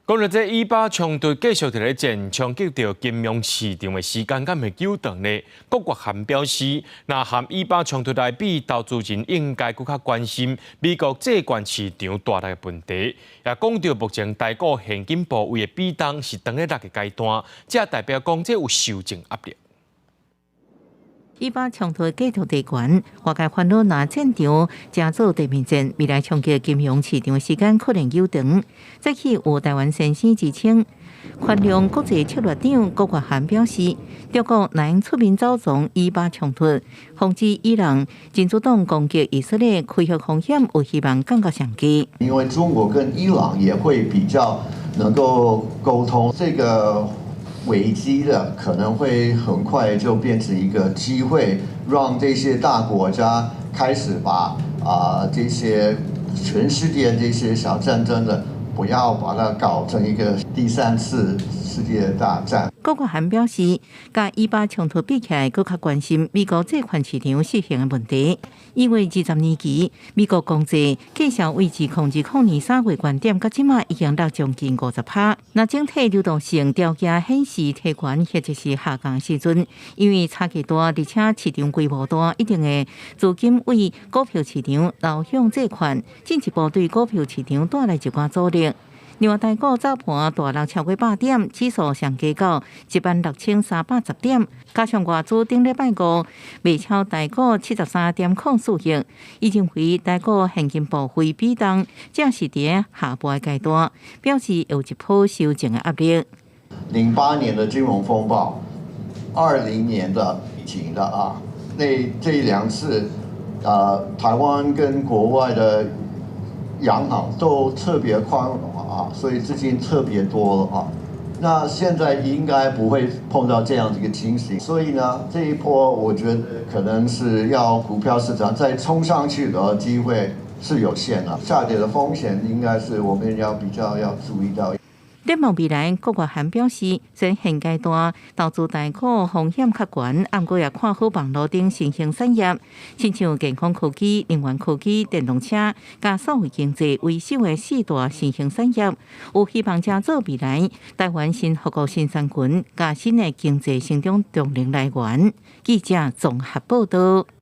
讲到这以巴冲突继续伫咧战，冲击到金融市场的时间敢会久长呢？郭国涵表示，若含以巴冲突来比，投资人应该更较关心美国债券市场大大的问题。也讲到目前台股现金部位的比重是当咧落个阶段，这代表讲这有修正压力。以巴冲突继续地悬，外界烦恼若战场加做地面战，未来冲击金融市场的时间可能久长。早起有台湾先生之称，宽容国际策略长郭国涵表示，中国难出面走从以巴冲突，防止伊朗真主动攻击以色列，开核风险有希望降到上低。因为中国跟伊朗也会比较能够沟通，这个危机的可能会很快就变成一个机会，让这些大国家开始把这些全世界这些小战争的，不要把它搞成一个第三次世界大战。郭国涵表示，甲以巴冲突比起来，更较关心美国债券市场失衡的问题。因为20年期，美国公债继续维持控制去年3月高点，到即马已经落将近50%。那整体流动性条件显示提悬或者是下降时阵，因为差价大，而且市场规模大，一定的资金为股票市场流向债券，进一步对股票市场带来一寡阻力。另外，台股早盘大落超过8点，指数上加到16310点，加上外资顶礼拜五卖超台股73.04亿，已经为台股现金部位比重，正是伫下波的阶段，表示有一波修正的压力。08年的金融风暴，20年的疫情的这两次，台湾跟国外的央行都特别宽容所以资金特别多了那现在应该不会碰到这样的一个情形，所以呢，这一波我觉得可能是要股票市场再冲上去的机会是有限的，下跌的风险应该是我们要比较要注意到。展望未来，郭国涵表示，虽现阶段投资台股风险较悬，不过也看好网络顶新兴产业，亲像健康科技、能源科技、电动车、加社会经济为首的4大新兴产业，有希望加做未来台湾新复国新三群加新的经济成长动力来源。记者综合报道。